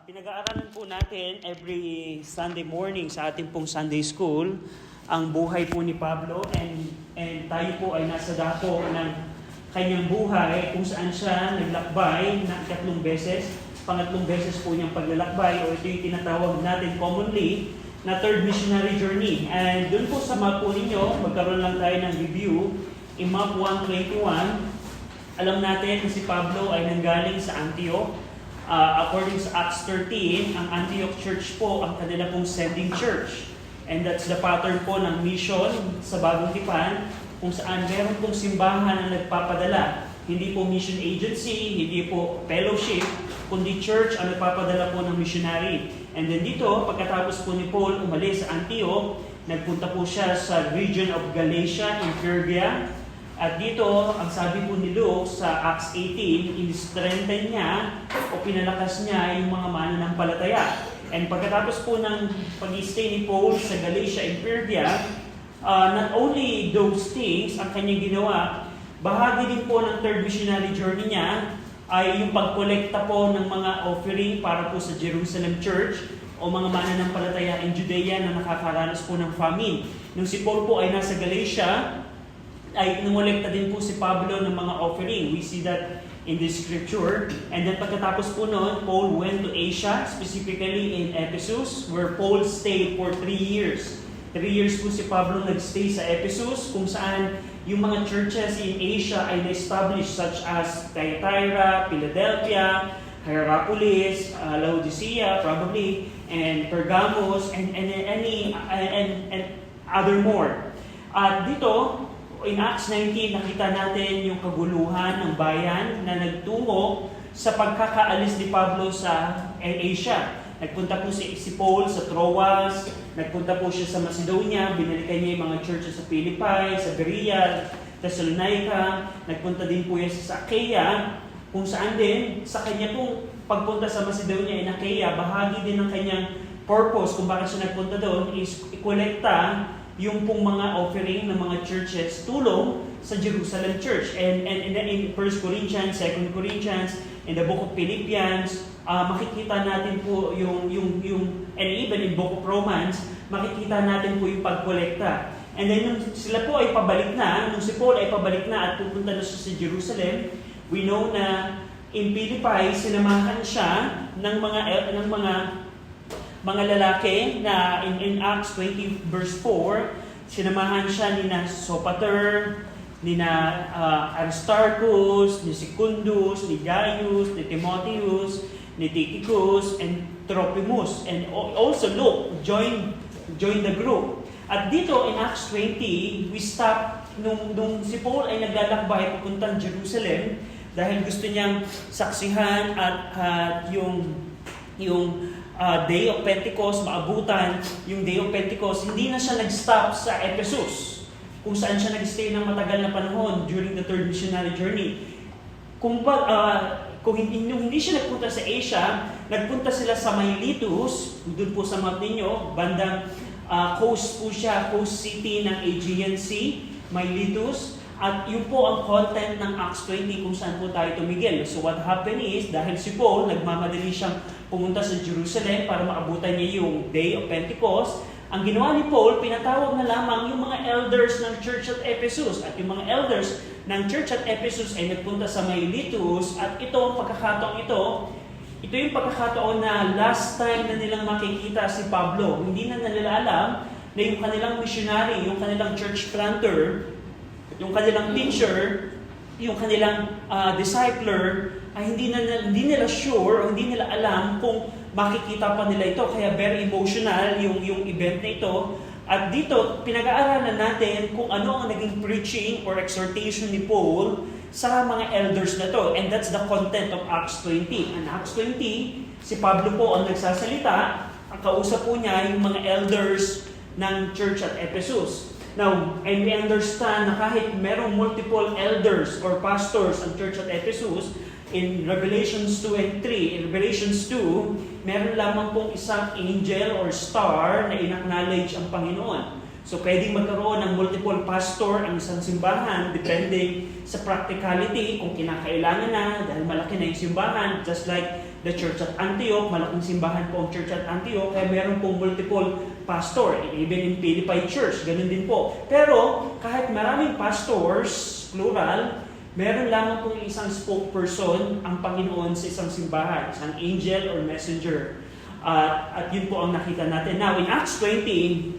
Pinag-aaralan po natin every Sunday morning sa ating pong Sunday School ang buhay po ni Pablo and tayo po ay nasa dako ng kanyang buhay kung saan siya naglakbay na 3 beses. Pangatlong beses po niyang paglalakbay o ito yung tinatawag natin commonly na third missionary journey. And doon po sa map po ninyo, magkaroon lang tayo ng review. In map 121, alam natin na si Pablo ay nanggaling sa Antioch. According sa Acts 13, ang Antioch Church po ang kanila pong sending church. And that's the pattern po ng mission sa Bagong Tipan, kung saan meron pong simbahan na nagpapadala. Hindi po mission agency, hindi po fellowship, kundi church ang nagpapadala po ng missionary. And then dito, pagkatapos po ni Paul umalis sa Antioch, nagpunta po siya sa region of Galatia in Phrygia. At dito, ang sabi po ni Luke sa Acts 18, in-strengthen niya o pinalakas niya yung mga mananampalataya. And pagkatapos po ng pag-stay ni Paul sa Galatia and Phrygia, not only those things ang kanyang ginawa, bahagi din po ng third missionary journey niya ay yung pagkolekta po ng mga offering para po sa Jerusalem Church o mga mananampalataya in Judea na nakakaranas po ng famine. Nung si Paul po ay nasa Galatia, ay nangolekta din po si Pablo ng mga offering. We see that in the scripture. And then pagkatapos po noon, Paul went to Asia, specifically in Ephesus, where Paul stayed for 3 years. 3 years po si Pablo nagstay sa Ephesus, kung saan yung mga churches in Asia ay na-establish such as Thyatira, Philadelphia, Hierapolis, Laodicea probably, and Pergamos, and other more. At dito, in Acts 19, nakita natin yung kaguluhan ng bayan na nagtungo sa pagkakaalis ni Pablo sa Asia. Nagpunta po si Paul sa Troas, nagpunta po siya sa Macedonia, binalikan niya yung mga churches sa Philippi, sa Berea, Thessalonica, nagpunta din po siya sa Achaia, kung saan din sa kanya pong pagpunta sa Macedonia and Achaia, bahagi din ng kanyang purpose kung bakit siya nagpunta doon is ikolekta yung pong mga offering ng mga churches tulong sa Jerusalem Church. And in 1 Corinthians, 2 Corinthians, in the book of Philippians, makikita natin po yung and even in book of Romans, makikita natin po yung pagkolekta. And then nung sila po ay pabalik na, nung si Paul ay pabalik na at pupunta na siya sa Jerusalem, we know na in Philippi, sinamahan siya ng mga lalaki na in Acts 20 verse 4, sinamahan siya ni na Sopater, ni na Aristarchus, ni Secundus, ni Gaius, ni Timotheus, ni Tychicus, and Trophimus. And also Luke joined the group. At dito in Acts 20, we stop nung si Paul ay naglalakbay papuntang Jerusalem dahil gusto niyang saksihan at yung Day of Pentecost, maabutan yung Day of Pentecost, hindi na siya nag-stop sa Ephesus, kung saan siya nag-stay ng matagal na panahon during the third missionary journey. Kung hindi siya nagpunta sa Asia, nagpunta sila sa Miletus, doon po sa map ninyo, bandang coast po siya, coast city ng Aegean Sea, Miletus. At yun po ang content ng Acts 20 kung saan po tayo tumigil. So what happened is, dahil si Paul, nagmamadali siyang pumunta sa Jerusalem para maabutan niya yung Day of Pentecost, ang ginawa ni Paul, pinatawag na lamang yung mga elders ng church at Ephesus. At yung mga elders ng church at Ephesus ay nagpunta sa Miletus. At ito yung pagkakataon na last time na nilang makikita si Pablo. Hindi na nila alam na yung kanilang missionary, yung kanilang church planter, yung kanilang teacher, yung kanilang discipler, ay hindi nila sure o hindi nila alam kung makikita pa nila ito. Kaya very emotional yung event na ito. At dito, pinag-aaralan natin kung ano ang naging preaching or exhortation ni Paul sa mga elders na to. And that's the content of Acts 20. And Acts 20, si Pablo po ang nagsasalita. Ang kausap po niya yung mga elders ng church at Ephesus. Now, and we understand na kahit merong multiple elders or pastors ang church at Ephesus, in Revelations 2 and 3, in Revelations 2, meron lamang pong isang angel or star na in-acknowledge ang Panginoon. So, pwedeng magkaroon ng multiple pastor ang isang simbahan depending sa practicality kung kinakailangan na dahil malaki na yung simbahan. Just like the church at Antioch. Malaking simbahan po ang church at Antioch, kaya meron pong multiple pastor. Even in Philippi Church, ganun din po. Pero kahit maraming pastors, plural, meron lamang pong isang spokesperson ang Panginoon sa isang simbahan, isang angel or messenger. At yun po ang nakita natin. Now, in Acts 20,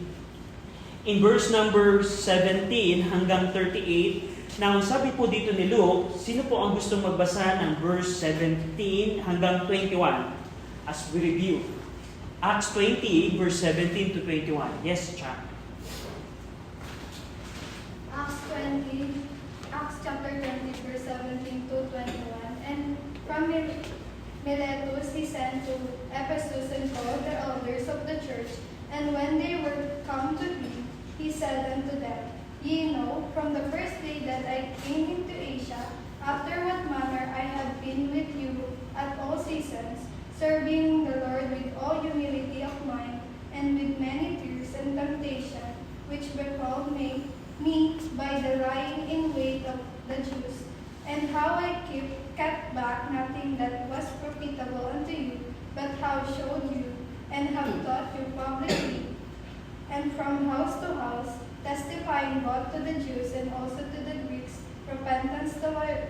in verse number 17 hanggang 38, now, sabi po dito ni Luke, sino po ang gustong magbasa ng verse 17 hanggang 21 as we review? Acts 20, verse 17 to 21. Yes, Chuck. Acts chapter 20, verse 17 to 21. And from Miletus he sent to Ephesus and called the elders of the church. And when they were come to him, he said unto them, Ye know, from the first day that I came into Asia, after what manner I have been with you at all seasons, serving the Lord with all humility of mind, and with many tears and temptation, which befell me by the lying in wait of the Jews, and how I kept back nothing that was profitable unto you, but how showed you, and have taught you publicly, and from house to house, testifying both to the Jews and also to the Greeks, repentance toward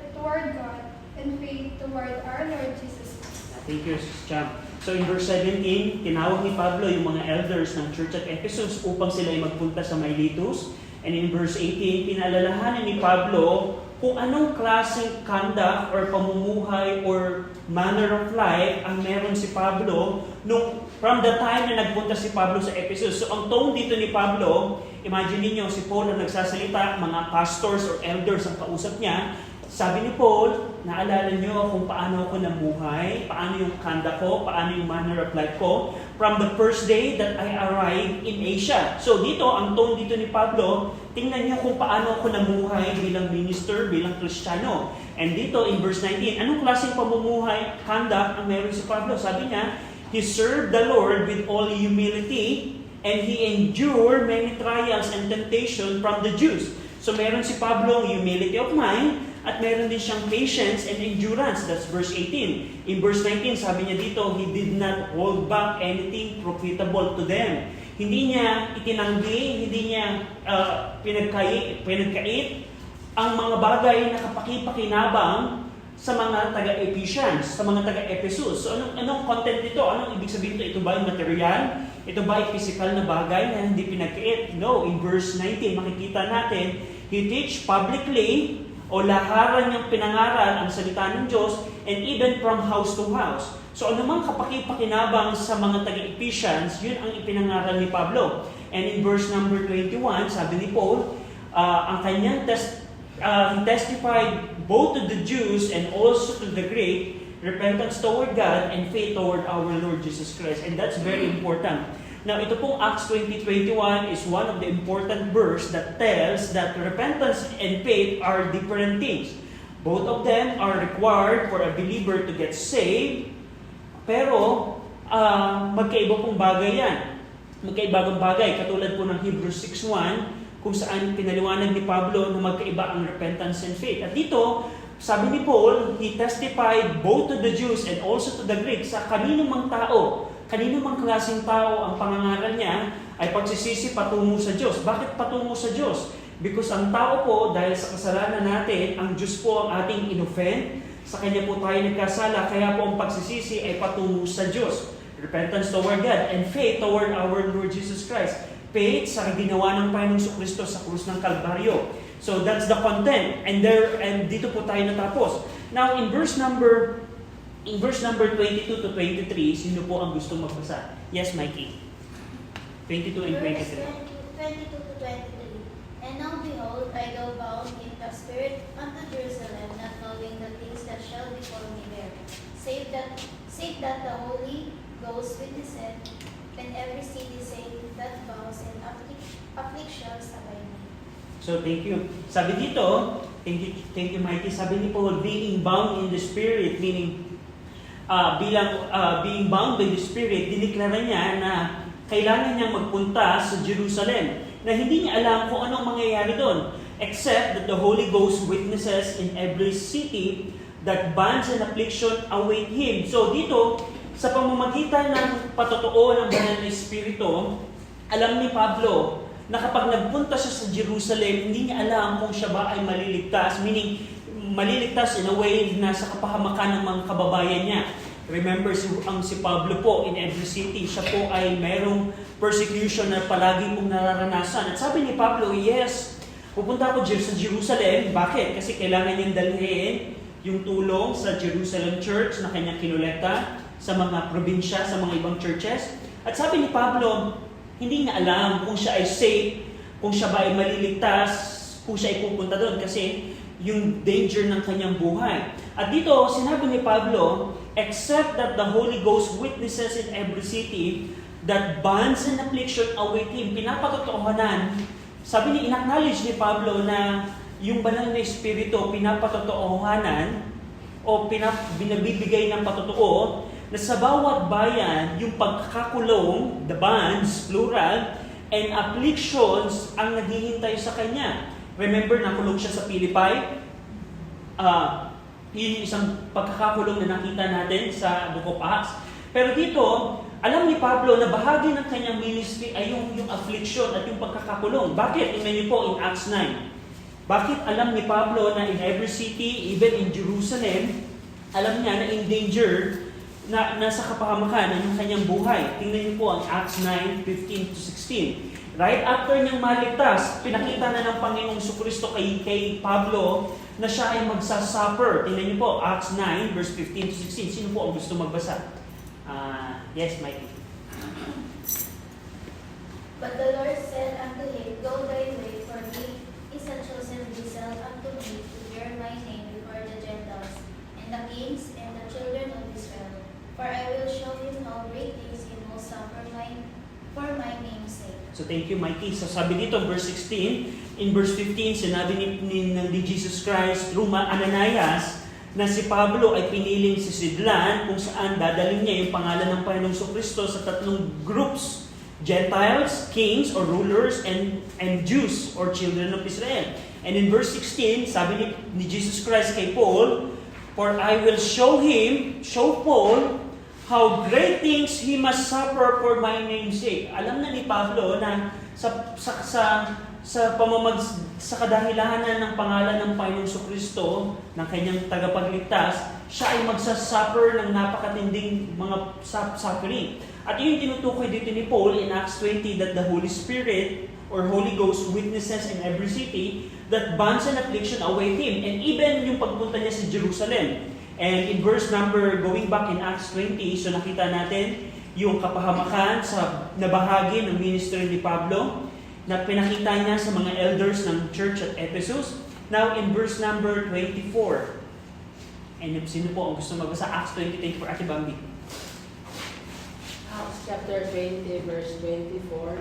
God and faith toward our Lord Jesus Christ. Thank you, Cham. So in verse 17, tinawag ni Pablo yung mga elders ng church at Ephesus upang sila ay magpunta sa Miletus. And in verse 18, pinaalalahanan ni Pablo kung anong klaseng conduct or pamumuhay or manner of life ang meron si Pablo from the time na nagpunta si Pablo sa Ephesus. So ang tone dito ni Pablo, imagine niyo si Paul na nagsasalita, mga pastors or elders ang kausap niya. Sabi ni Paul, naalala niyo kung paano ako namuhay, paano yung conduct ko, paano yung manner of life ko from the first day that I arrived in Asia. So dito, ang tone dito ni Pablo, tingnan niyo kung paano ako namuhay bilang minister, bilang Kristiyano. And dito in verse 19, anong klaseng pamumuhay, conduct ang meron si Pablo? Sabi niya, he served the Lord with all humility and he endured many trials and temptation from the Jews. So meron si Pablo ang humility of mind, at meron din siyang patience and endurance. That's verse 18. In verse 19, sabi niya dito, he did not hold back anything profitable to them. Hindi niya itinanggi, hindi niya pinagkait ang mga bagay na kapakipakinabang sa mga taga-Ephesians, sa mga taga-Ephesus. So anong content nito? Anong ibig sabihin ito? Ito ba yung material? Ito ba yung physical na bagay na hindi pinagkait? No. In verse 19, makikita natin, he teach publicly o laharan niyang pinangaral ang salita ng Diyos and even from house to house. So anumang kapakipakinabang sa mga taga-Ephesians, yun ang ipinangaral ni Pablo. And in verse number 21, sabi ni Paul, ang kanyang he testified both to the Jews and also to the Greek, repentance toward God and faith toward our Lord Jesus Christ. And that's very important. Now, ito pong Acts 20:21 is one of the important verse that tells that repentance and faith are different things. Both of them are required for a believer to get saved, pero magkaiba pong bagay yan. Magkaibang bagay, katulad po ng Hebrews 6:1, kung saan pinaliwanag ni Pablo na magkaiba ang repentance and faith. At dito, sabi ni Paul, he testified both to the Jews and also to the Greeks, sa kanino mang tao. Kanino mang klaseng tao ang pangangaral niya ay pagsisisi patungo sa Diyos. Bakit patungo sa Diyos? Because ang tao po, dahil sa kasalanan natin, ang Diyos po ang ating inoffend. Sa Kanya po tayo nagkasala, kaya po ang pagsisisi ay patungo sa Diyos. Repentance toward God and faith toward our Lord Jesus Christ. Faith sa ginawa ng Panginoong Kristo sa krus ng Kalbaryo. So that's the content. And dito po tayo natapos. Now, in verse number 22 to 23, sino po ang gustong magbasa? Yes, Mikey. 22 and 23. 22 to 23. And now behold, I go bound in the spirit unto Jerusalem, not knowing the things that shall befall me there, save that the Holy Ghost witnesseth, and every city saying that vows and afflictions abide me. So, thank you. Sabi dito, thank you, Mikey. Sabi ni Paul, being bound in the spirit, meaning being bound by the Spirit, diniklara niya na kailangan niyang magpunta sa Jerusalem, na hindi niya alam kung anong mangyayari doon, except that the Holy Ghost witnesses in every city that bonds and affliction await him. So dito, sa pamamagitan ng patotoo ng banal na Espiritu, alam ni Pablo na kapag nagpunta siya sa Jerusalem, hindi niya alam kung siya ba ay maliligtas, meaning maliligtas in a way na sa kapahamakan ng mga kababayan niya. Remember, si Pablo po in every city, siya po ay mayroong persecution na palagi pong nararanasan. At sabi ni Pablo, yes, pupunta ako sa Jerusalem. Bakit? Kasi kailangan niyang dalhin yung tulong sa Jerusalem Church na kanyang kinolekta sa mga probinsya, sa mga ibang churches. At sabi ni Pablo, hindi niya alam kung siya ay safe, kung siya ba ay maliligtas, kung siya ay pupunta doon kasi yung danger ng kanyang buhay. At dito, sinabi ni Pablo, except that the Holy Ghost witnesses in every city that bonds and affliction await him. Pinapatotoohanan. Sabi ni, inacknowledge ni Pablo na yung banal na Espiritu pinapatotoohanan o binabibigay ng patotoo na sa bawat bayan, yung pagkakakulong, the bonds, plural, and afflictions ang naghihintay sa kanya. Remember, nakulong siya sa Philippi. Yun yung isang pagkakakulong na nakita natin sa Book of Acts. Pero dito, alam ni Pablo na bahagi ng kanyang ministry ay yung affliction at yung pagkakakulong. Bakit? Tingnan niyo po in Acts 9. Bakit alam ni Pablo na in every city, even in Jerusalem, alam niya na in danger na nasa kapahamakan ng kanyang buhay? Tingnan niyo po ang Acts 9:15-16. Right after niyang maligtas, pinakita na ng Panginoong Jesucristo kay Pablo na siya ay magsasuffer. Tingnan niyo po, Acts 9, verse 15-16. Sino po ang gusto magbasa? Yes, Mikey. But the Lord said unto him, Go thy way, for he is a chosen vessel unto me to bear my name before the Gentiles, and the kings, and the children of Israel. For I will show him how great things he will suffer for my name's sake. So thank you, Mikey. So sabi dito, verse 16, in verse 15, sinabi ni Jesus Christ through Ananias na si Pablo ay piniling sisidlan kung saan dadalhin niya yung pangalan ng Panginoong Jesucristo sa tatlong groups: Gentiles, kings or rulers, and Jews or children of Israel. And in verse 16, sabi ni Jesus Christ kay Paul, for I will show Paul, how great things he must suffer for my name's sake. Alam na ni Pablo na sa kadahilanan ng pangalan ng Panginoong Jesucristo, ng kanyang tagapagligtas, siya ay magsasuffer ng napakatinding mga suffering. At yun tinutukoy dito ni Paul in Acts 20 that the Holy Spirit or Holy Ghost witnesses in every city that bonds and affliction await him. And even yung pagpunta niya sa Jerusalem. And in verse number, going back in Acts 20, so nakita natin yung kapahamakan sa nabahagi ng ministry ni Pablo na pinakita niya sa mga elders ng church at Ephesus. Now in verse number 24, and sino po ang gusto magbasa? Acts 20:24, Ate Bambi. Acts chapter 20, verse 24.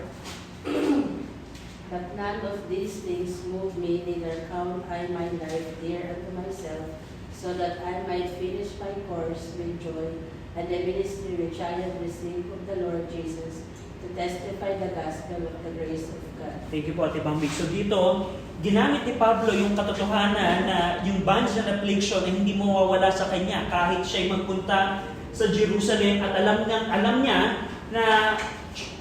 But none of these things move me, neither count I my life dear unto myself, so that I might finish my course with joy, and the ministry which I have received of the Lord Jesus, to testify the gospel of the grace of God. Thank you po, Ate Bambi. So dito, ginamit ni Pablo yung katotohanan na yung bonds and affliction ay hindi mawawala sa kanya kahit siya'y magpunta sa Jerusalem at alam niya na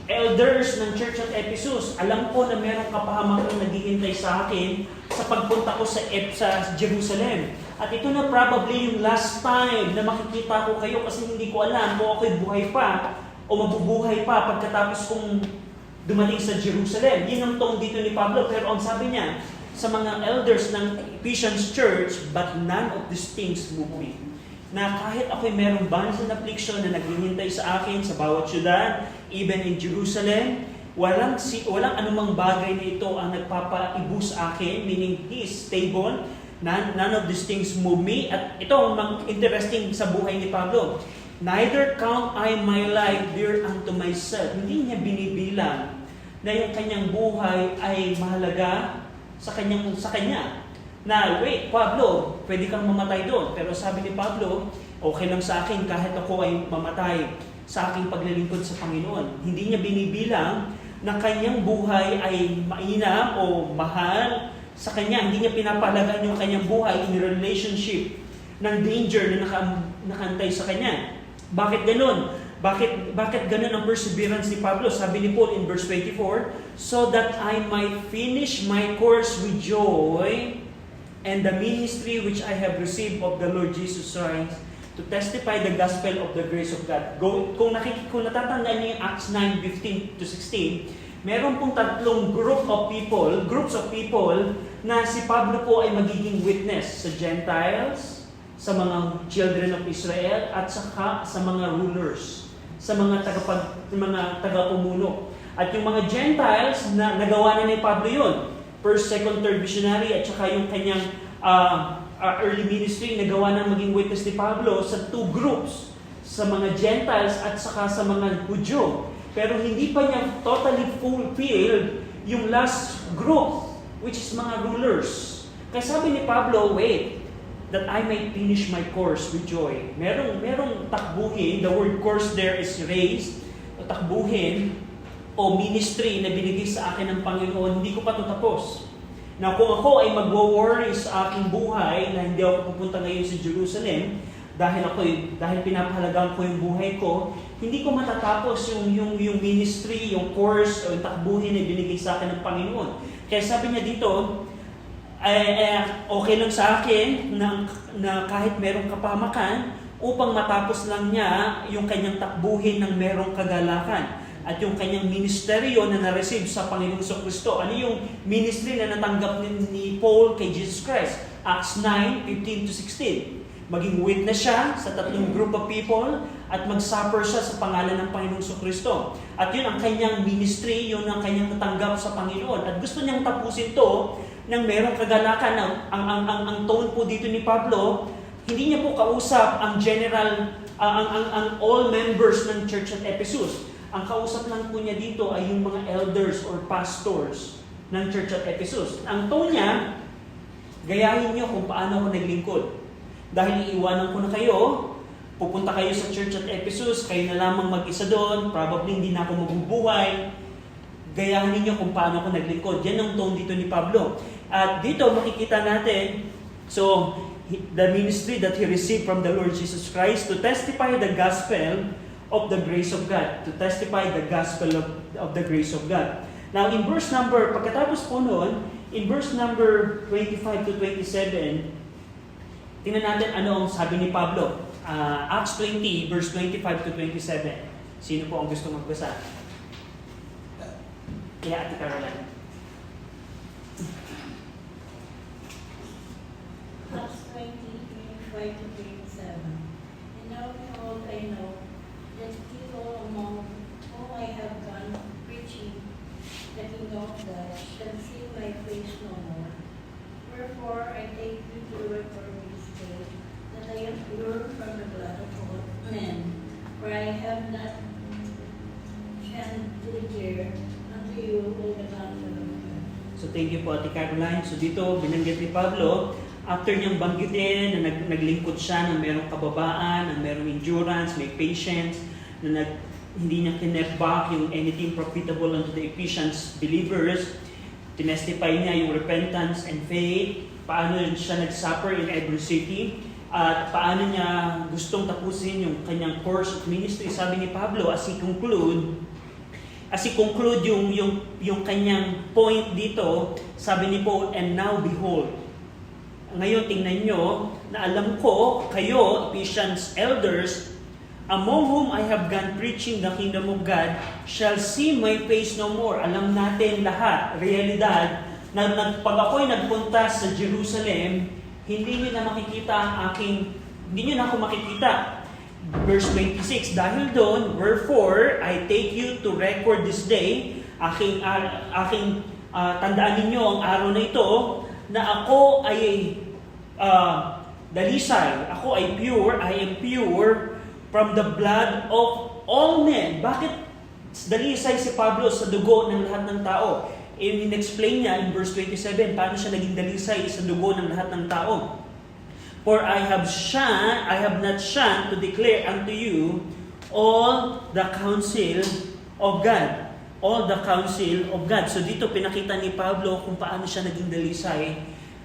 elders ng Church of Ephesus, alam ko na merong kapahamakang naghihintay sa akin sa pagpunta ko sa Jerusalem. At ito na probably yung last time na makikita ko kayo kasi hindi ko alam kung ako'y buhay pa o mabubuhay pa pagkatapos kong dumating sa Jerusalem. Yun ang tone dito ni Pablo. Pero ang sabi niya sa mga elders ng Ephesians Church, but none of these things move me. Na kahit ako'y merong bonds and affliction na naghihintay sa akin sa bawat syudad, even in Jerusalem, walang anumang bagay na ito ang nagpapaibu sa akin, meaning He is stable. None of these things move me. At ito ang interesting sa buhay ni Pablo. Neither count I my life dear unto myself. Hindi niya binibilang na yung kanyang buhay ay mahalaga sa kanya. Na, wait, Pablo, pwede kang mamatay doon. Pero sabi ni Pablo, okay lang sa akin kahit ako ay mamatay sa aking paglilingkod sa Panginoon. Hindi niya binibilang na kanyang buhay ay mainam o mahal sa kanya. Hindi niya pinapalagan yung kanyang buhay in relationship ng danger na nakantay sa kanya. Bakit ganun? Bakit ganun ang perseverance ni Pablo? Sabi ni Paul in verse 24, so that I might finish my course with joy and the ministry which I have received of the Lord Jesus Christ to testify the gospel of the grace of God. Kung natatandaan niyo yung Acts 9:15 to 16, meron pong tatlong groups of people na si Pablo po ay magiging witness sa Gentiles, sa mga children of Israel, at saka sa mga rulers, sa mga tagapumuno. At yung mga Gentiles, na nagawa na ni Pablo yun. First, second, third missionary, at saka yung kanyang early ministry, nagawa na maging witness ni Pablo sa two groups, sa mga Gentiles at saka sa mga Hudyo. Pero hindi pa niya totally fulfilled yung last group, which is mga rulers. Kaya sabi ni Pablo, wait, that I may finish my course with joy. Merong takbuhin, the word course there is race, takbuhin o ministry na binigay sa akin ng Panginoon, hindi ko pa ito tapos. Na kung ako ay magwo-worry sa aking buhay na hindi ako pupunta ngayon sa Jerusalem dahil pinapahalagaan ko yung buhay ko, hindi ko matatapos yung ministry, yung course o yung takbuhin na binigay sa akin ng Panginoon. Kaya sabi niya dito, okay lang sa akin na kahit merong kapamakan upang matapos lang niya yung kanyang takbuhin ng merong kagalakan at yung kanyang ministeryo na na-receive sa Panginoong Kristo. Ano yung ministry na natanggap ni Paul kay Jesus Christ? Acts 9:15 to 16. Maging witness siya sa tatlong group of people at mag-suffer siya sa pangalan ng Panginoong Kristo. At yun ang kanyang ministry, yun ang kanyang natanggap sa Panginoon. At gusto niyang tapusin to ng merong kagalakan. Ang tone po dito ni Pablo, hindi niya po kausap ang general, ang all members ng church at Ephesus. Ang kausap lang po niya dito ay yung mga elders or pastors ng church at Ephesus. Ang tone niya, gayahin niyo kung paano ako naglingkod. Dahil iiwanan ko na kayo, pupunta kayo sa church at Ephesus, kayo na lamang mag-isa doon, probably hindi na ako mabubuhay. Gayahin niyo kung paano ako naglingkod. Yan ang tone dito ni Pablo. At dito makikita natin, so the ministry that he received from the Lord Jesus Christ to testify the gospel of the grace of God. To testify the gospel of the grace of God. Now, in verse number, pagkatapos po noon, in verse number 25 to 27, tingnan natin ano ang sabi ni Pablo. Acts 20, verse 25 to 27. Sino po ang gusto magbasa? Kaya Ate Caroline. Acts 20:25 to 27. And now behold, I know that people among whom I have gone preaching the kingdom of God shall see my face no more. Wherefore I take you to record this day that I am pure from the blood of all men, for I have not shed tear unto you all the gospel of God. So thank you po Ate Caroline. So dito binanggit ni Pablo, after niyang banggitin na naglingkod siya ng merong kababaan, ng merong endurance, may patience, na hindi niya kinep back yung anything profitable unto the Ephesians believers, tinestify niya yung repentance and faith, paano siya nag-suffer in every city, at paano niya gustong tapusin yung kanyang course of ministry. Sabi ni Pablo, as he conclude yung kanyang point dito, sabi ni Paul, and now behold. Ngayon, tingnan nyo, na alam ko, kayo, Ephesians elders, among whom I have gone preaching the kingdom of God, shall see my face no more. Alam natin lahat, realidad, na pag ako'y nagpunta sa Jerusalem, hindi nyo na ako makikita. Verse 26, dahil doon, wherefore, I take you to record this day, tandaan ninyo ang araw na ito, na ako ay dalisay, ako ay pure, I am pure from the blood of all men. Bakit dalisay si Pablo sa dugo ng lahat ng tao? In-explain niya in verse 27, paano siya naging dalisay sa dugo ng lahat ng tao. For I have not shunned to declare unto you all the counsel of God. All the counsel of God. So dito pinakita ni Pablo kung paano siya naging dalisay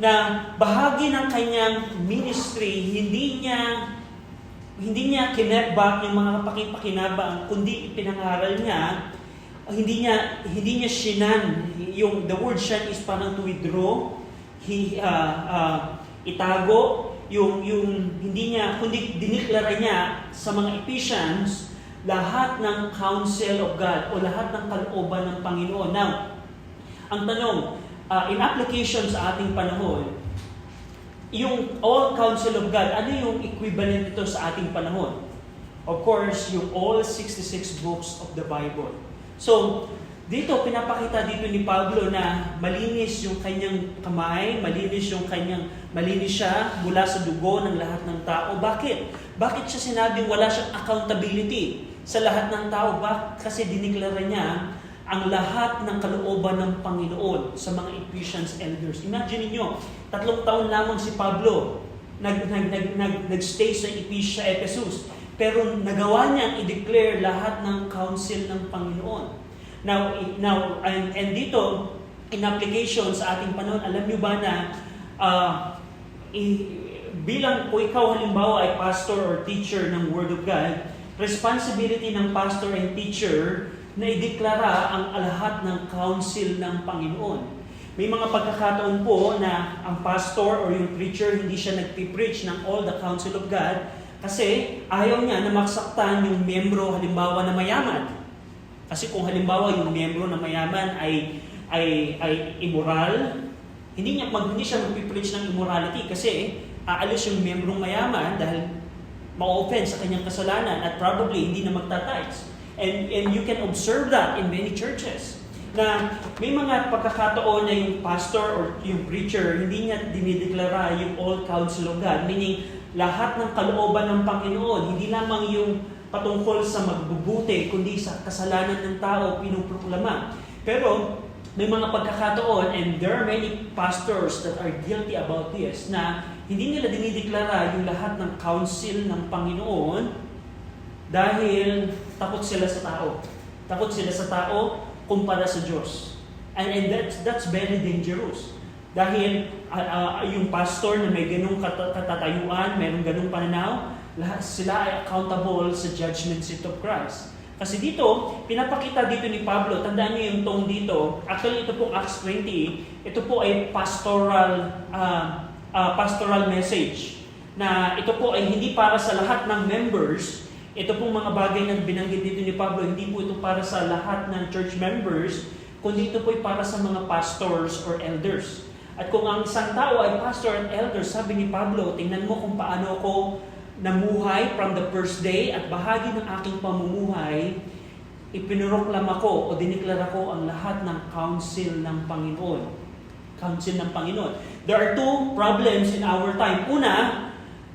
na bahagi ng kanyang ministry, hindi niya kinebak yung mga pakipakinabang, kundi ipinangaral niya, hindi niya shinan. The word shan is parang to withdraw, itago, yung hindi niya, kundi diniklara niya sa mga Ephesians, lahat ng counsel of God o lahat ng kalooban ng Panginoon. Now, ang tanong, in application sa ating panahon, yung all counsel of God, ano yung equivalent nito sa ating panahon? Of course, yung all 66 books of the Bible. So, dito, pinapakita dito ni Pablo na malinis yung kanyang kamay, malinis siya mula sa dugo ng lahat ng tao. Bakit? Bakit siya sinabing wala siyang accountability sa lahat ng tao? Kasi diniklara niya ang lahat ng kalooban ng Panginoon sa mga Ephesians elders. Imagine niyo, 3 taon lamang si Pablo nag-stay sa Ephesus. Pero nagawa niyang i-declare lahat ng counsel ng Panginoon. Now and dito, in application sa ating panahon, alam niyo ba na bilang kung ikaw halimbawa ay pastor or teacher ng Word of God, responsibility ng pastor and teacher na ideklara ang lahat ng counsel ng Panginoon. May mga pagkakataon po na ang pastor or yung preacher hindi siya nagpipreach ng all the counsel of God kasi ayaw niya na maksaktan yung miyembro halimbawa na mayaman. Kasi kung halimbawa yung miyembro na mayaman ay immoral, hindi siya magpipreach ng immorality kasi aalis yung miyembrong mayaman dahil ma-offend sa kanyang kasalanan at probably hindi na magtatides. And you can observe that in many churches. Na may mga pagkakataon na yung pastor or yung preacher, hindi niya dinideklara yung all counsel of God. Meaning, lahat ng kalooban ng Panginoon, hindi lamang yung patungkol sa magbubuti, kundi sa kasalanan ng tao, pinuproklama. Pero, may mga pagkakataon, and there are many pastors that are guilty about this, na hindi nila dinideklara yung lahat ng counsel ng Panginoon dahil takot sila sa tao. Takot sila sa tao kumpara sa Diyos. And that's very dangerous. Dahil yung pastor na may ganung katatayuan, mayroong ganung pananaw, lahat sila ay accountable sa judgment seat of Christ. Kasi dito, pinapakita dito ni Pablo, tandaan niyo yung tone dito, actually ito pong Acts 20, ito po ay pastoral message. Na ito po ay hindi para sa lahat ng members. Ito pong mga bagay na binanggit dito ni Pablo, hindi po ito para sa lahat ng church members, kundi ito po ay para sa mga pastors or elders. At kung ang isang tao ay pastor and elder, sabi ni Pablo, tingnan mo kung paano ako namuhay from the first day at bahagi ng aking pamumuhay, ipinroklama ko o diniklara ko ang lahat ng counsel ng Panginoon. Counsel ng Panginoon. There are two problems in our time. Una,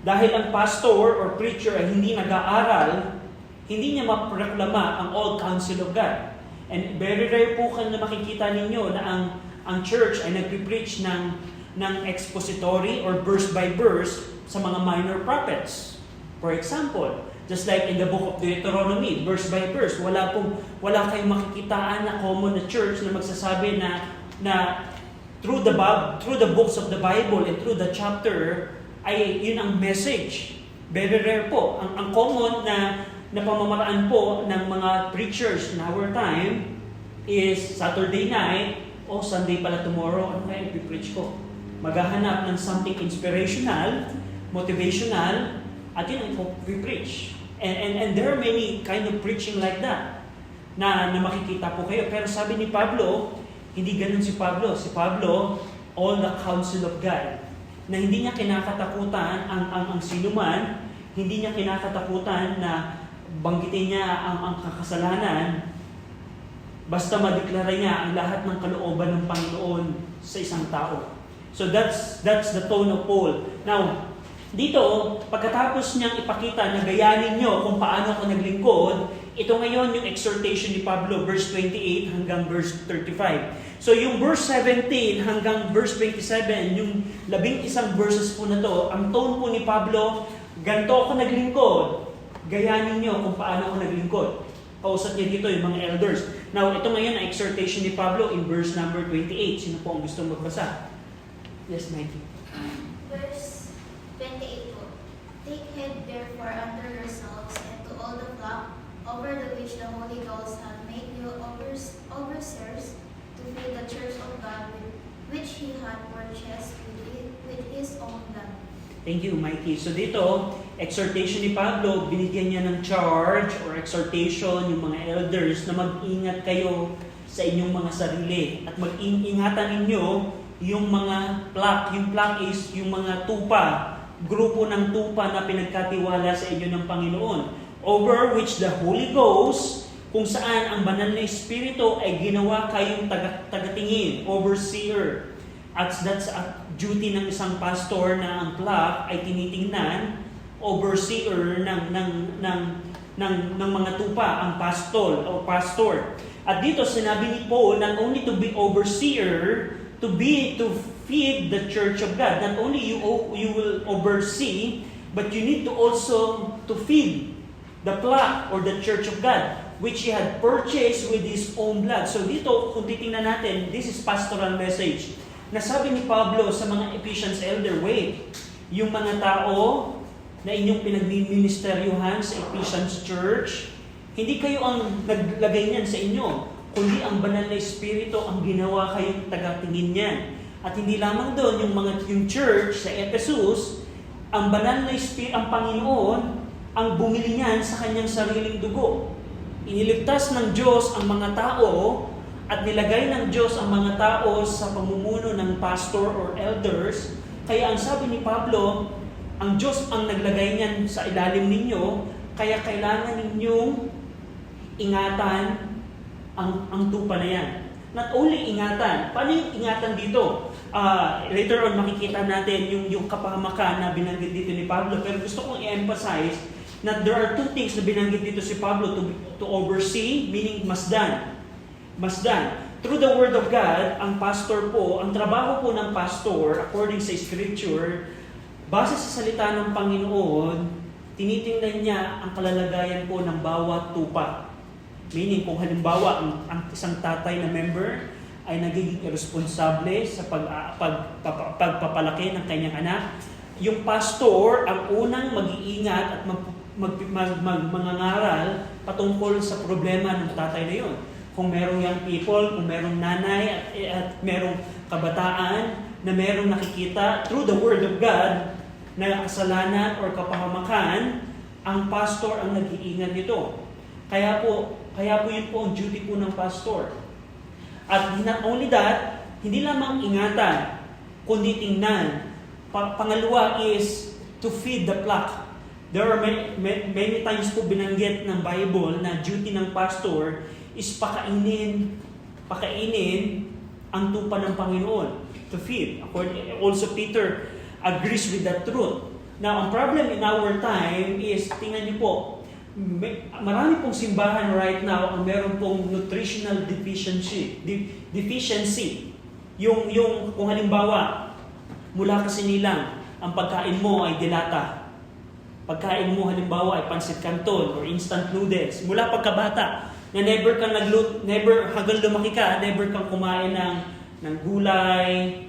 dahil ang pastor or preacher ay hindi nag-aaral, hindi niya maproklama ang all counsel of God. And very rare po na makikita ninyo na ang church ay nagpipreach ng expository or verse by verse sa mga minor prophets. For example, just like in the book of Deuteronomy, verse by verse, wala kayong makikitaan na common na church na magsasabi na through the books of the Bible and through the chapter ay yun ang message. Very rare po. Ang common na pamamaraan po ng mga preachers in our time is Saturday night o Sunday pala tomorrow, ano kaya ipipreach ko? Maghahanap ng something inspirational, motivational, at yun ang ipipreach. And there are many kind of preaching like that na makikita po kayo. Pero sabi ni Pablo, hindi ganun si Pablo. Si Pablo, all the counsel of God. Na hindi niya kinakatakutan ang sinuman, hindi niya kinakatakutan na banggitin niya ang kakasalanan, basta madeklara niya ang lahat ng kalooban ng Panginoon sa isang tao. So that's the tone of Paul. Now, dito, pagkatapos niyang ipakita na gayanin niyo kung paano ako naglingkod, ito ngayon yung exhortation ni Pablo, verse 28 hanggang verse 35. So yung verse 17 hanggang verse 27, yung 11 verses po na to, ang tone po ni Pablo, ganito ako naglingkod, gayanin niyo kung paano ako naglingkod. Kausap niya dito yung mga elders. Now, ito ngayon ang exhortation ni Pablo in verse number 28. Sino po ang gustong magbasa? Yes, Mikey. Verse 28 po. Take heed therefore unto yourselves and to all the flock over the which the Holy Ghost hath made you overseers to feed the church of God which He hath purchased with His own blood. Thank you, Mikey. So dito, exhortation ni Pablo, binigyan niya ng charge or exhortation yung mga elders na mag-ingat kayo sa inyong mga sarili at mag-ingatan ninyo yung mga flock. Yung flock is yung mga tupa, grupo ng tupa na pinagkatiwala sa inyo ng Panginoon, over which the Holy Ghost, kung saan ang banal na Espiritu ay ginawa kayong tagatingin, overseer. At that's a duty ng isang pastor na ang flock ay tinitingnan, overseer ng mga tupa, ang pastor. At dito sinabi ni Paul, not only to be overseer, to feed the church of God. Not only you will oversee, but you need to also to feed the flock or the church of God, which He had purchased with His own blood. So dito, kung titingnan natin, this is pastoral message. Nasabi ni Pablo sa mga Ephesians elder, wait, yung mga tao na inyong pinagministeryuhan sa Ephesians Church, hindi kayo ang naglagay niyan sa inyo, kundi ang banal na Espiritu ang ginawa kayong tagatingin niyan. At hindi lamang doon, yung church sa Ephesus, ang banal na Espiritu, ang Panginoon, ang bumili niyan sa kanyang sariling dugo. Iniligtas ng Diyos ang mga tao at nilagay ng Diyos ang mga tao sa pamumuno ng pastor or elders. Kaya ang sabi ni Pablo, ang Diyos ang naglagay niyan sa ilalim ninyo, kaya kailangan ninyong ingatan ang tupa na yan. Not only ingatan, paano yung ingatan dito? Later on makikita natin yung kapahamakan na binanggit dito ni Pablo, pero gusto kong i-emphasize na there are two things na binanggit dito si Pablo, to oversee, meaning masdan. Through the Word of God, ang pastor po, ang trabaho po ng pastor, according sa Scripture, base sa salita ng Panginoon, tinitingnan niya ang kalalagayan po ng bawat tupa. Meaning, kung halimbawa, ang isang tatay na member ay nagiging irresponsable sa pagpapalaki ng kanyang anak, yung pastor ang unang mag-iingat at mangangaral patungkol sa problema ng tatay na yun. Kung merong young people, kung merong nanay at merong kabataan na merong nakikita through the Word of God na kasalanan or kapahamakan, ang pastor ang nag-iingat nito. Kaya po yun po ang duty po ng pastor. At not only that, hindi lamang ingatan, kundi tingnan. Pangalawa is to feed the flock. There are many times po binanggit ng Bible na duty ng pastor is pakainin ang tupa ng Panginoon, to feed. Also Peter agrees with that truth. Now, ang problem in our time is, tingnan niyo po, marami pong simbahan right now ang meron pong nutritional deficiency. Yung kung halimbawa, mula kasi nilang, ang pagkain mo ay dilata. Pagkain mo halimbawa ay pancit canton or instant noodles. Mula pagkabata, na never hanggang lumaki ka, never kang kumain ng gulay.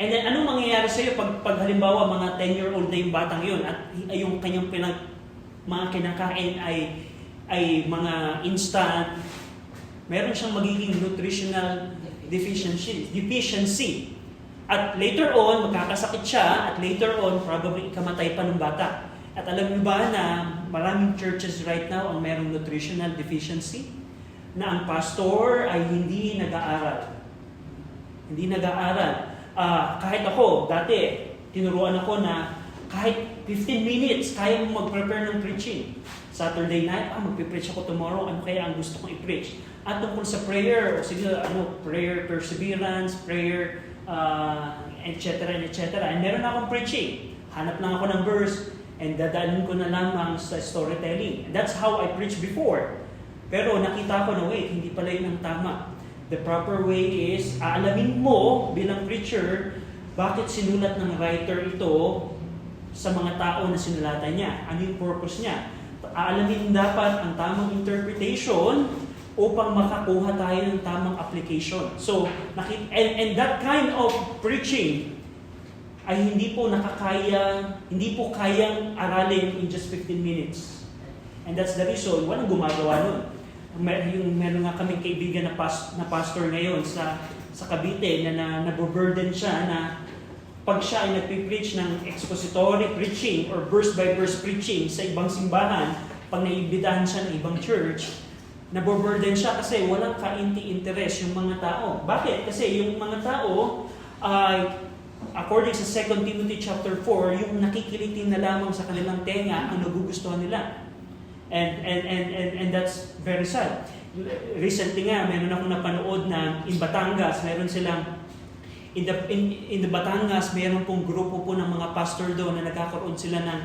And then, anong mangyayari sa'yo pag halimbawa mga 10-year-old na yung batang yun at yung kanyang mga kinakain ay mga instant, meron siyang magiging nutritional deficiency. At later on, magkakasakit siya, at later on, probably ikamatay pa ng bata. At alam niyo ba na maraming churches right now ang merong nutritional deficiency? Na ang pastor ay hindi nag-aaral. Kahit ako, dati, tinuruan ako na kahit 15 minutes, kaya mo mag-prepare ng preaching. Saturday night, magpipreach ako tomorrow, ano kaya ang gusto kong i-preach? At tungkol sa prayer, prayer perseverance, prayer, etc. And meron akong preaching. Hanap lang ako ng verse, and dadaanin ko na lamang sa storytelling. That's how I preached before. Pero nakita ko na, wait, hindi pala yun ang tama. The proper way is, aalamin mo bilang preacher, bakit sinulat ng writer ito sa mga tao na sinulatan niya. Ano yung purpose niya? Aalamin dapat ang tamang interpretation upang makakuha tayo ng tamang application. So, and that kind of preaching ay hindi po kayang aralin in just 15 minutes. And that's the reason, walang gumagawa nun. Meron nga kaming kaibigan na pastor ngayon sa Cavite na naboburden siya na pag siya ay nagpipreach ng expository preaching or verse by verse preaching sa ibang simbahan, pag naimbitahan siya ng ibang church, naboburden siya kasi walang kainti-interest yung mga tao. Bakit? Kasi yung mga tao ay according sa 2 Timothy chapter 4, yung nakikilitin na lamang sa kanilang tenga ang nagugustuhan nila. And that's very sad. Recently nga, meron akong napanood na in Batangas, meron silang in the Batangas, meron pong grupo po ng mga pastor doon na nagkakaroon sila ng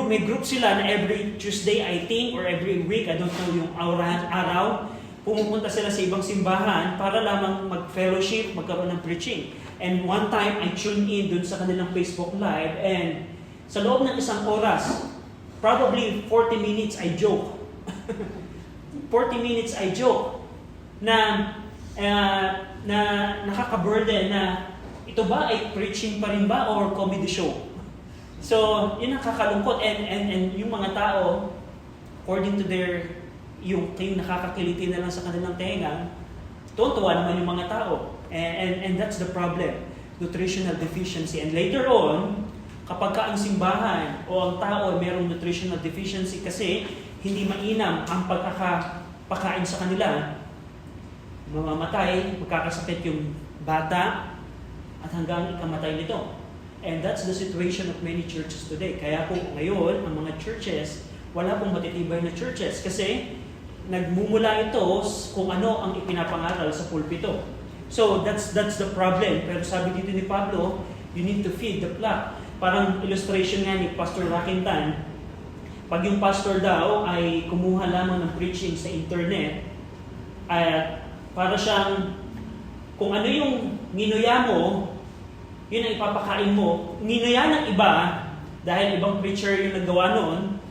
may group sila na every Tuesday, I think, or every week, I don't know yung araw, pumupunta sila sa ibang simbahan para lamang mag-fellowship, magkaroon ng preaching. And one time, I tuned in dun sa kanilang Facebook Live, and sa loob ng isang oras, probably 40 minutes I joke. 40 minutes I joke na nakaka-burden na ito ba ay preaching pa rin ba or comedy show? So, yun ang kakalungkot and yung mga tao, according to yung nakakakiliti na lang sa kanilang tenga, tuwa naman yung mga tao. And that's the problem, nutritional deficiency. And later on, kapag ang simbahan o ang tao ay mayroong nutritional deficiency kasi hindi mainam ang pagkakapakain sa kanila, mamamatay, magkakasakit yung bata at hanggang ikamatay nito. And that's the situation of many churches today. Kaya po ngayon, ang mga churches, wala pong matitibay na churches kasi nagmumula ito kung ano ang ipinapangaral sa pulpito. So that's the problem. Pero sabi dito ni Pablo, you need to feed the flock. Parang illustration nga ni Pastor Rakintan, pag yung pastor daw ay kumuha lamang ng preaching sa internet, at para siyang, kung ano yung ninuya mo, yun ang ipapakain mo. Ninuya ng iba, dahil ibang preacher yung nagawa noon,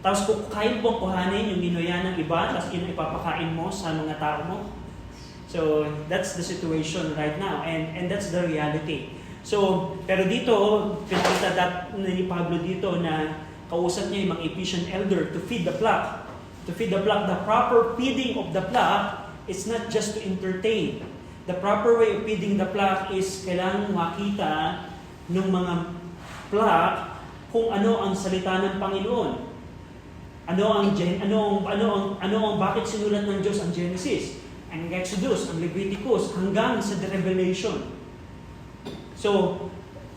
tapos kung kaya mo kuhanin yung ninuya ng iba, tapos yun ang ipapakain mo sa mga tao mo. So, that's the situation right now, and that's the reality. So, pero dito, pinakita ni Pablo dito na kausap niya yung mga Ephesian elder to feed the flock. To feed the flock, the proper feeding of the flock is not just to entertain. The proper way of feeding the flock is kailangan makita ng mga flock kung ano ang salita ng Panginoon. Bakit sinulat ng Diyos ang Genesis, ang Exodus, ang Leviticus, hanggang sa the Revelation. So,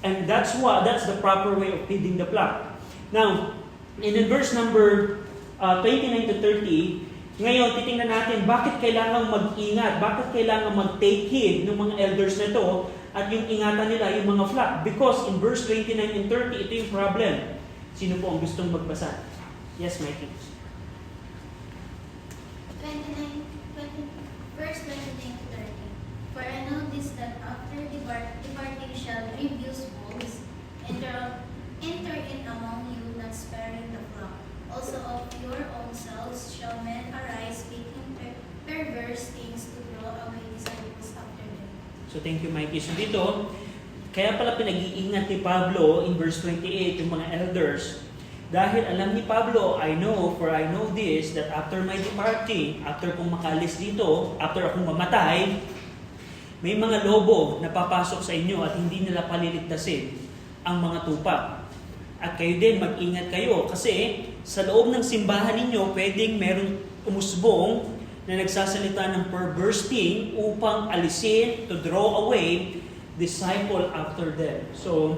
and that's the proper way of feeding the flock. Now, in verse number 29 to 30, ngayon, titingnan natin bakit kailangan mag-ingat, bakit kailangan mag-take heed ng mga elders na ito at yung ingatan nila, yung mga flock. Because in verse 29 and 30, ito yung problem. Sino po ang gustong magbasa? Yes, Mikey. Verse 29 to 30. For I know this, that after departing shall grievous wolves enter in among you, not sparing the flock. Also of your own selves shall men arise, speaking perverse things to draw away disciples after them. So thank you, Mikey. So dito, kaya pala pinag-iingat ni Pablo in verse 28 yung mga elders. Dahil alam ni Pablo, I know this, that after my departing, after kong makalis dito, after akong mamatay, may mga lobo na papasok sa inyo at hindi nila paliligtasin ang mga tupa. At kayo din, mag-ingat kayo kasi sa loob ng simbahan ninyo, pwedeng merong umusbong na nagsasalita ng perverse thing upang alisin, to draw away, disciple after them. So,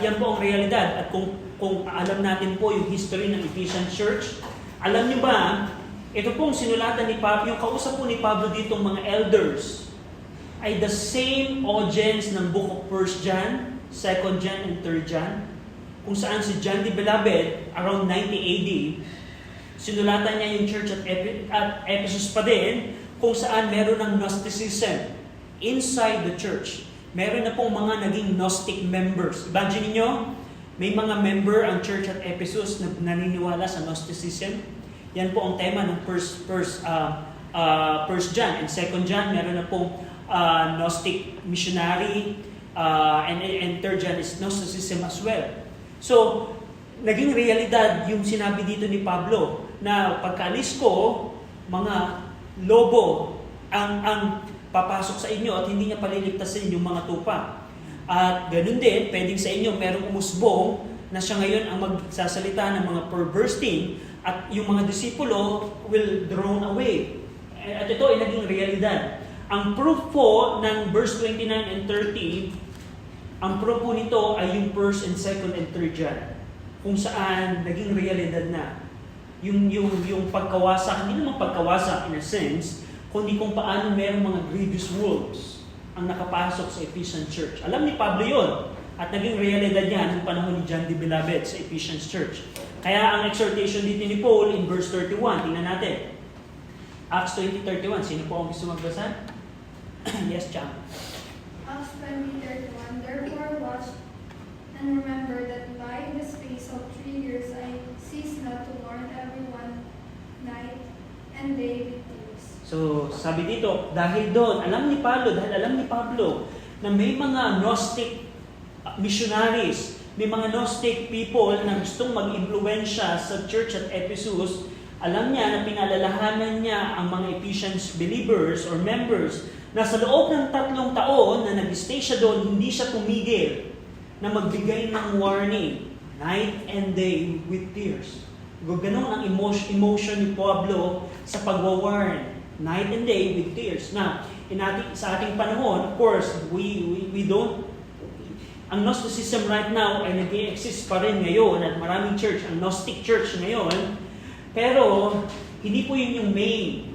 yan po ang realidad. At kung alam natin po yung history ng Ephesian Church, alam niyo ba, ito pong sinulatan ni Pablo, yung kausap po ni Pablo ditong mga elders, ay the same audience ng book of 1 John, 2 John, and 3 John, kung saan si John the Beloved, around 90 AD, sinulatan niya yung church at Ephesus pa din, kung saan meron ng Gnosticism inside the church. Meron na pong mga naging Gnostic members. Imagine niyo, may mga member ang church at Ephesus na naniniwala sa Gnosticism. Yan po ang tema ng 1 John. And 2 John, meron na pong Gnostic missionary And third John is Gnosticism as well. So, naging realidad yung sinabi dito ni Pablo na pagkaalis ko, mga lobo ang papasok sa inyo at hindi niya paliligtasin yung mga tupa. At ganun din, pwedeng sa inyo merong umusbong na siya ngayon ang magsasalita ng mga perversing at yung mga disipulo will drawn away. At ito ay naging realidad. Ang proof po ng verse 29 and 30, ang proof po nito ay yung 1st and 2nd and 3rd John, kung saan naging realidad na yung pagkawasak, hindi naman pagkawasak in a sense, kundi kung paano merong mga grievous wolves ang nakapasok sa Ephesian Church. Alam ni Pablo yun, at naging realidad niya ng panahon ni John the Beloved sa Ephesian Church. Kaya ang exhortation dito ni Paul in verse 31, tingnan natin. Acts 20:31, sino po ang gusto magbasa? Yes, Chang. Acts 20:31, therefore watch and remember that by the space of 3 years I cease not to warn everyone night and day with tears. So, sabi dito, dahil doon, alam ni Pablo na may mga Gnostic missionaries, may mga Gnostic people na gustong mag-impluwensya sa church at Ephesus. Alam niya na pinalalahanan niya ang mga Ephesians believers or members na sa loob ng 3 taon na nag-stay siya doon, hindi siya tumigil na magbigay ng warning night and day with tears. Ganon ang emotion ni Pablo sa pagwawarn night and day with tears. Now, sa ating panahon, of course, we don't, ang Gnosticism right now ay nag-i-exist pa rin ngayon at maraming church, ang Gnostic church ngayon, pero hindi po yun yung main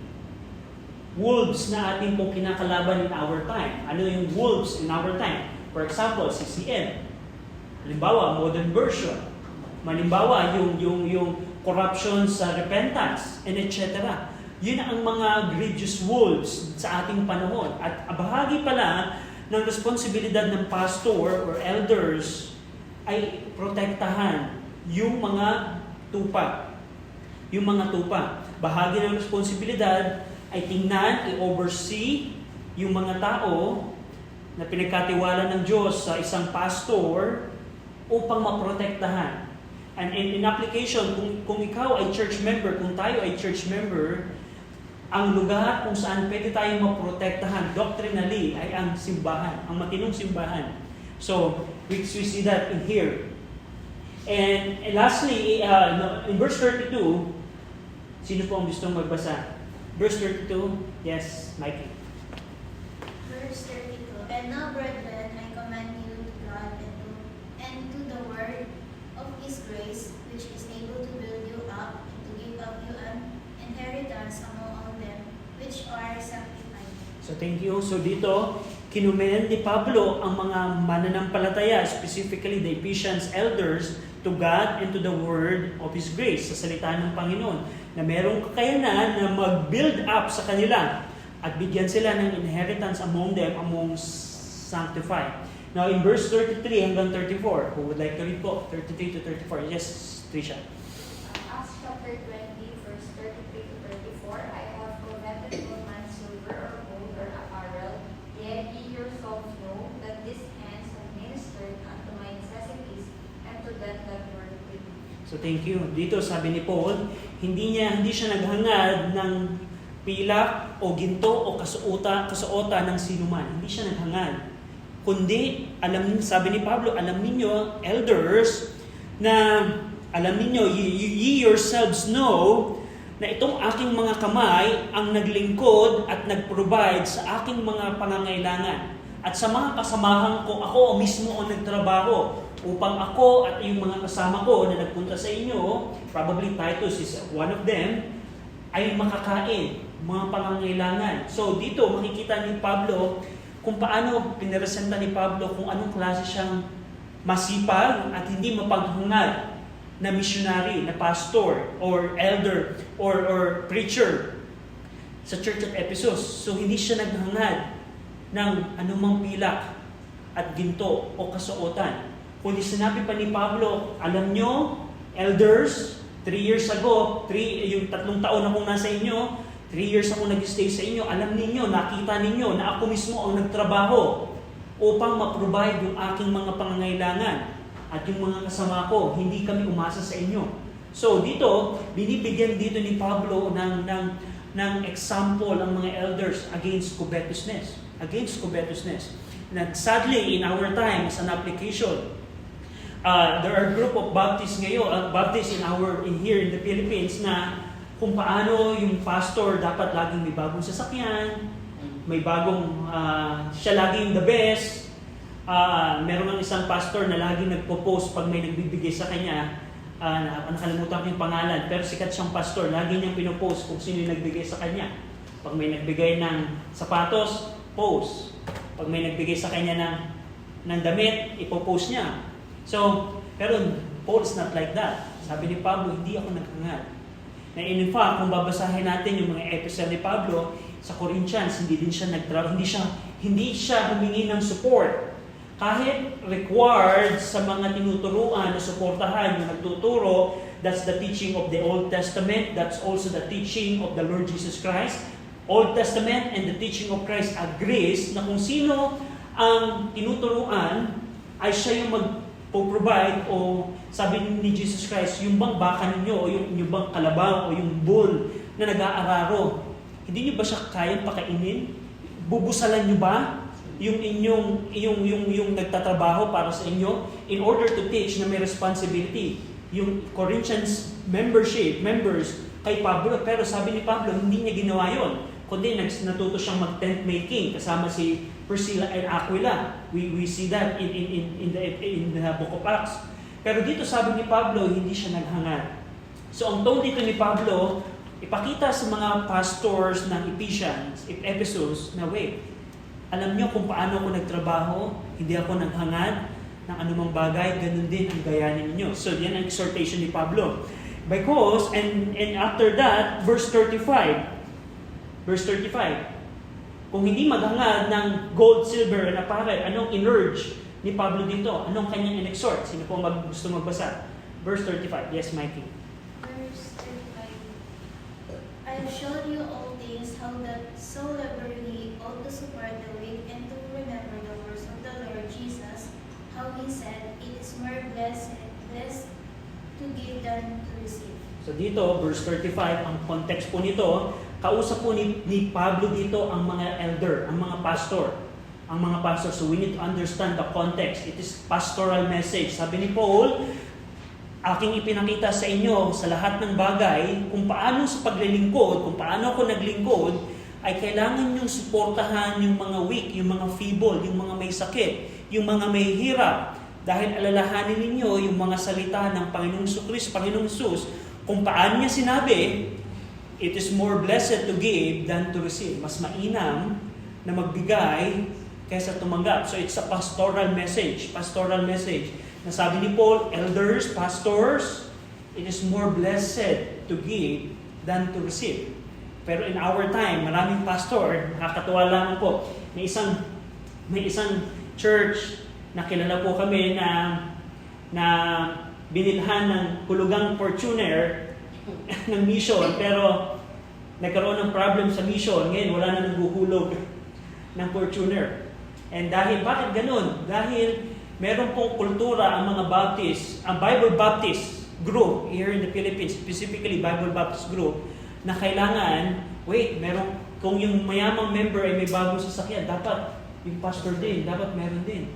wolves na ating pong kinakalaban in our time. Ano yung wolves in our time? For example, CCM. Halimbawa, modern version. Halimbawa, yung corruption sa repentance, and etc. Yun ang mga grievous wolves sa ating panahon. At bahagi pala ng responsibilidad ng pastor or elders ay protektahan yung mga tupa. Yung mga tupa. Bahagi ng responsibilidad ay tingnan, i-oversee yung mga tao na pinagkatiwala ng Diyos sa isang pastor upang maprotektahan. And in application, kung ikaw ay church member, kung tayo ay church member, ang lugar kung saan pwede tayong maprotektahan doctrinally ay ang simbahan, ang matinong simbahan. So, we see that in here. And lastly, in verse 32, sino po ang gustong magbasa? Verse 32, yes, Mikey. Verse 32, and now, brethren, I commend you to God and to the word of His grace, which is able to build you up and to give up you an inheritance among all them which are sanctified. So thank you. So dito, kinumen ni Pablo ang mga mananampalataya, specifically the Ephesians elders, to God and to the word of His grace, sa salita ng Panginoon, na merong kakayanan na mag-build up sa kanila at bigyan sila ng inheritance among them, among sanctified. Now in verse 33 hanggang 34, who would like to read po? 33 to 34. Yes, Trisha. Acts chapter 20, verse 33 to 34, I have coveted no man's silver or gold or apparel, yet ye yourselves know that these hands have ministered unto my necessities and to them that were with me. So thank you. Dito sabi ni Paul, hindi siya naghangad ng pilak o ginto o kasuota ng sinuman. Hindi siya naghangad. Kundi, sabi ni Pablo, alam ninyo, elders, na alam ninyo, ye yourselves know, na itong aking mga kamay ang naglingkod at nagprovide sa aking mga pangangailangan. At sa mga kasamahan ko, ako mismo ang nagtrabaho upang ako at yung mga kasama ko na nagpunta sa inyo, probably Titus is one of them, ay makakain, mga pangangailangan. So dito, makikita ni Pablo kung paano piniresenta ni Pablo kung anong klase siyang masipag at hindi mapaghangad na missionary, na pastor, or elder, or preacher sa Church of Ephesus. So hindi siya naghangad ng anumang pilak at ginto o kasuotan. Kundi sinabi pa ni Pablo, alam nyo, elders, 3 years ago, yung 3 taon akong nasa inyo, 3 years ako nag-stay sa inyo, alam ninyo, nakita ninyo na ako mismo ang nagtrabaho upang ma-provide yung aking mga pangangailangan at yung mga kasama ko. Hindi kami umasa sa inyo. So dito, binibigyan dito ni Pablo ng example ang mga elders against covetousness. Against covetousness. And sadly, in our time, as an application, there are group of Baptists ngayon, Baptists in here in the Philippines na kung paano yung pastor dapat laging may bagong sasakyan, may bagong, siya laging the best. Meron ng isang pastor na laging nagpo-post pag may nagbibigay sa kanya, nakalimutan ko yung pangalan, pero sikat siyang pastor, lagi niyang pinopost kung sino yung nagbigay sa kanya. Pag may nagbigay ng sapatos, post. Pag may nagbigay sa kanya ng damit, ipopost niya. So, pero Paul is not like that. Sabi ni Pablo, hindi ako naghangad. Na in fact, kung babasahin natin yung mga episode ni Pablo sa Corinthians, hindi siya humingi ng support. Kahit required sa mga tinuturuan na suportahan yung nagtuturo, that's the teaching of the Old Testament, that's also the teaching of the Lord Jesus Christ. Old Testament and the teaching of Christ agrees na kung sino ang tinuturuan ay siya yung mag-provide o sabi ni Jesus Christ, yung bang baka ninyo o yung bang kalabaw o yung bull na nag-aararo, hindi nyo ba siya kayang pakainin? Bubusalan nyo ba yung nagtatrabaho para sa inyo in order to teach na may responsibility? Yung Corinthians members kay Pablo, pero sabi ni Pablo, hindi niya ginawa yun. Kundi natuto siyang mag-tent making kasama si Priscilla and Aquila. We see that in the book of Acts. Pero dito sabi ni Pablo, hindi siya naghangad. So ang tone dito ni Pablo, ipakita sa mga pastors ng Ephesus na wait, alam niyo kung paano ako nagtrabaho, hindi ako naghangad ng anumang bagay, ganun din ang gayanin ninyo. So yan ang exhortation ni Pablo. Because, and after that, verse 35, kung hindi maghangad ng gold, silver, and apparel, anong in-urge ni Pablo dito? Anong kanyang in-exhort? Sino po gusto magbasa? Verse 35. Yes, Mikey. Verse 35. I have shown you all things, how that so liberally ought to support the weak and to remember the words of the Lord Jesus, how he said, it is more blessed to give than to receive. So dito, verse 35, ang context po nito, kausap po ni Pablo dito ang mga elder, ang mga pastor. Ang mga pastor. So we need to understand the context. It is pastoral message. Sabi ni Paul, aking ipinakita sa inyo sa lahat ng bagay kung paano sa paglilingkod, kung paano ako naglingkod, ay kailangan niyong suportahan yung mga weak, yung mga feeble, yung mga may sakit, yung mga may hirap. Dahil alalahanin ninyo yung mga salita ng Panginoong Hesus, kung paano niya sinabi, it is more blessed to give than to receive. Mas mainam na magbigay kaysa tumanggap. So it's a pastoral message. Na sabi ni Paul, elders, pastors, it is more blessed to give than to receive. Pero in our time, maraming pastor, nakakatuwa lang po, may isang church na kilala po kami na binilhan ng hulugang Fortuner ng mission, pero nagkaroon ng problem sa mission. Ngayon, wala na naghuhulog ng Fortuner. And bakit ganun? Dahil meron pong kultura ang mga Baptist, ang Bible Baptist group here in the Philippines, specifically Bible Baptist group, na kailangan, kung yung mayamang member ay may bagong sasakyan, dapat yung pastor din, dapat meron din.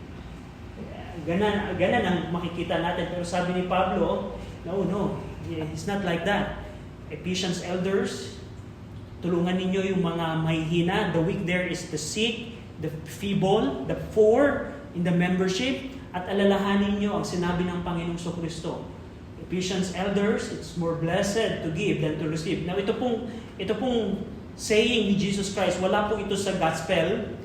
Ganan ang makikita natin. Pero sabi ni Pablo, no, it's not like that. Ephesians elders, tulungan ninyo yung mga mahihina. The weak there is the sick, the feeble, the poor in the membership, at alalahanin nyo ang sinabi ng Panginoong Kristo. Ephesians elders, it's more blessed to give than to receive. Now, ito pong saying ni Jesus Christ, wala po ito sa gospel,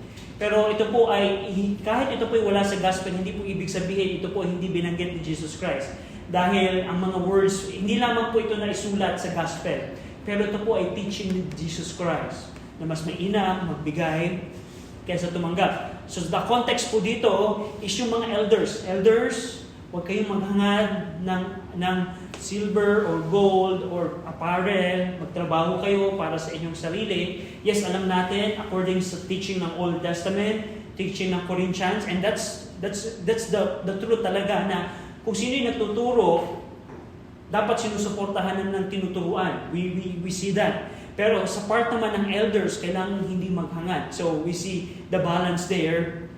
pero ito po ay, kahit ito po ay wala sa gospel, hindi po ibig sabihin, ito po hindi binanggit ni Jesus Christ. Dahil ang mga words, hindi lamang po ito na isulat sa gospel, pero ito po ay teaching ni Jesus Christ, na mas mainam magbigay kaysa tumanggap. So the context po dito is yung mga elders. Elders, huwag kayong maghangad ng silver or gold or apparel. Magtrabaho kayo para sa inyong sarili. Yes, alam natin, according sa teaching ng Old Testament, teaching ng Corinthians, and that's the truth talaga na kung sino yung nagtuturo, dapat sinusuportahan ng tinuturuan. We see that. Pero sa part naman ng elders, kailangan hindi maghangad. So we see the balance there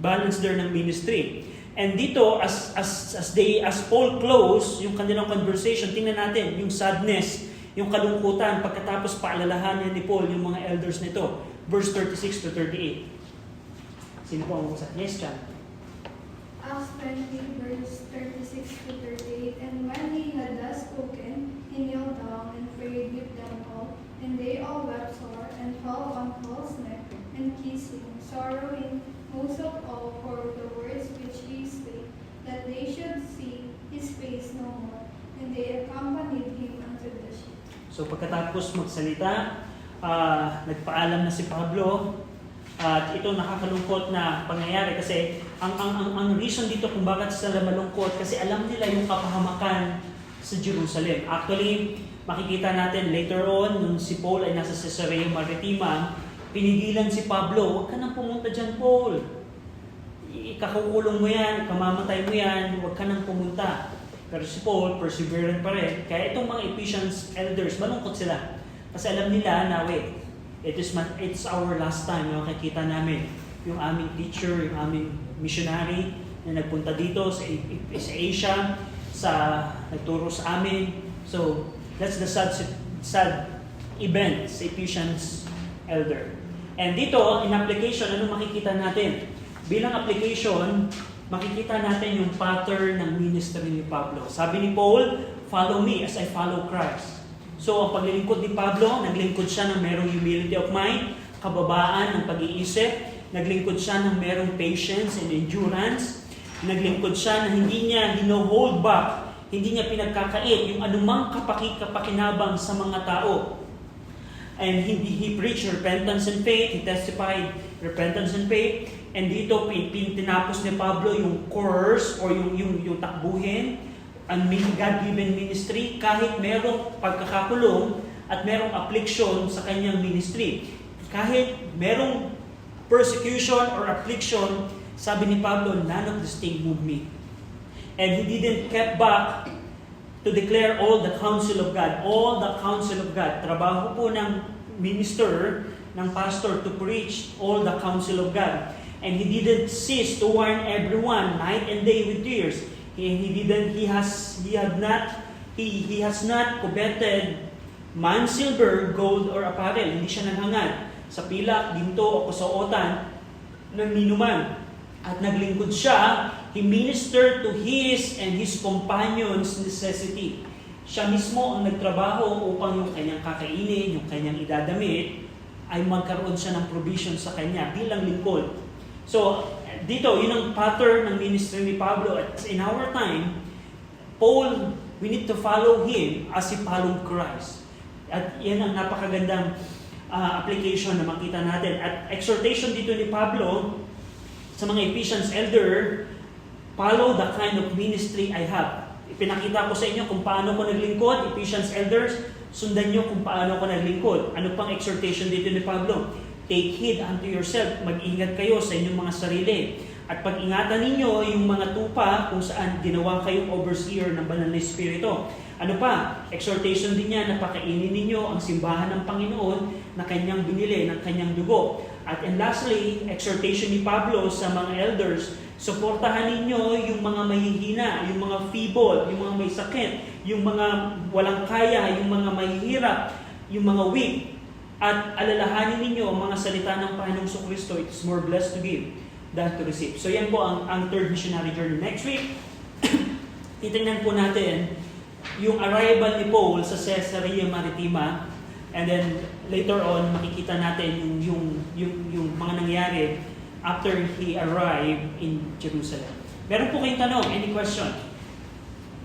ng ministry. And dito, as Paul close yung kanilang conversation, tingnan natin yung sadness, yung kalungkutan, pagkatapos paalalahanan ni Paul yung mga elders nito. Verse 36 to 38. Sino po ang usap? Yes, Chan. Acts 20, verse 36 to 38. And when he had thus spoken, he kneeled down and prayed with them all. And they all wept sore, and fell on Paul's neck, and kissed him, sorrowing most of all for the words which he spake, that they should see his face no more. And they accompanied him unto the ship. So pagkatapos magsalita, nagpaalam na si Pablo. At ito nakakalungkot na pangyayari kasi ang reason dito kung bakit sila malungkot kasi alam nila yung kapahamakan sa Jerusalem. Actually, makikita natin later on nung si Paul ay nasa Caesarea Maritima, pinigilan si Pablo, huwag ka nang pumunta dyan, Paul. Ikakukulong mo yan, kamamatay mo yan, huwag ka nang pumunta. Pero si Paul, perseverant pa rin. Kaya itong mga Ephesians elders, malungkot sila. Kasi alam nila na, wait, it's our last time na makikita namin yung aming teacher, yung aming missionary na nagpunta dito sa Asia, nagturo sa amin. So, that's the sad event sa Ephesians elder. And dito, in application, ano makikita natin? Bilang application, makikita natin yung pattern ng ministry ni Pablo. Sabi ni Paul, follow me as I follow Christ. So, ang paglilingkod ni Pablo, naglingkod siya ng merong humility of mind, kababaan ng pag-iisip, naglingkod siya ng merong patience and endurance, naglingkod siya na hindi niya hold back, hindi niya pinagkakait yung anumang kapakinabang sa mga tao. And he preached repentance and faith, he testified repentance and faith, and dito tinapos ni Pablo yung course or yung takbuhin, ang God-given ministry kahit merong pagkakakulong at merong affliction sa kanyang ministry. Kahit merong persecution or affliction, sabi ni Pablo, none of this thing moved me. And he didn't kept back to declare all the counsel of God. All the counsel of God. Trabaho po ng minister, ng pastor to preach all the counsel of God. And he didn't cease to warn everyone night and day with tears. He has not coveted man, silver, gold, or apparel. Hindi siya naghangad sa pilak, ginto, o kasuotan ng minuman. At naglingkod siya, he ministered to his and his companions' necessity. Siya mismo ang nagtrabaho upang yung kanyang kakainin, yung kanyang idadamit, ay magkaroon siya ng provision sa kanya bilang lingkod. So, dito, yun ang pattern ng ministry ni Pablo. At in our time, Paul, we need to follow him as he followed Christ. At yan ang napakagandang application na makita natin. At exhortation dito ni Pablo sa mga Ephesians elder, follow the kind of ministry I have. Ipinakita ko sa inyo kung paano ko naglingkod, Ephesians elders, sundan nyo kung paano ko naglingkod. Ano pang exhortation dito ni Pablo? Take heed unto yourself. Mag-ingat kayo sa inyong mga sarili. At pag-ingatan ninyo yung mga tupa kung saan ginawa kayong overseer ng banal na Espiritu. Ano pa? Exhortation din niya na pakainin ninyo ang simbahan ng Panginoon na kanyang binili ng kanyang dugo. At and lastly, exhortation ni Pablo sa mga elders, suportahan ninyo yung mga mahihina, yung mga feeble, yung mga may sakit, yung mga walang kaya, yung mga mahihirap, yung mga weak. At alalahanin ninyo ang mga salita ng Panginoong Kristo. It is more blessed to give than to receive. So yan po ang third missionary journey. Next week, titingnan po natin yung arrival ni Paul sa Caesarea Maritima. And then later on, makikita natin yung mga nangyari after he arrived in Jerusalem. Meron po kayong tanong? Any question?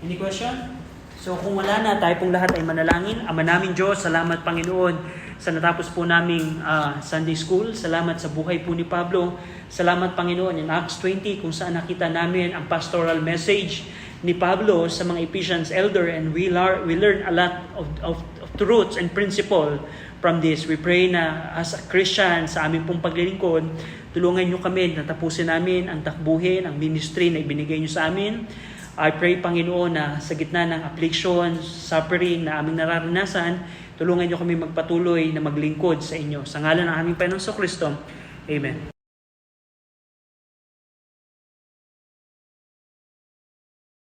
Any question? So kung wala na, tayo pong lahat ay manalangin. Ama namin Diyos, salamat Panginoon sa natapos po naming Sunday School. Salamat sa buhay po ni Pablo. Salamat Panginoon in Acts 20 kung saan nakita namin ang pastoral message ni Pablo sa mga Ephesians elder, and we learn a lot of truths and principle from this. We pray na as a Christian, sa aming pong paglilingkod, tulungan nyo kami na tapusin namin ang takbuhin, ang ministry na ibinigay nyo sa amin. I pray, Panginoon, na sa gitna ng affliction, suffering na aming nararanasan, tulungan nyo kami magpatuloy na maglingkod sa inyo. Sa ngalan ng aming Panginoong Kristo, Amen.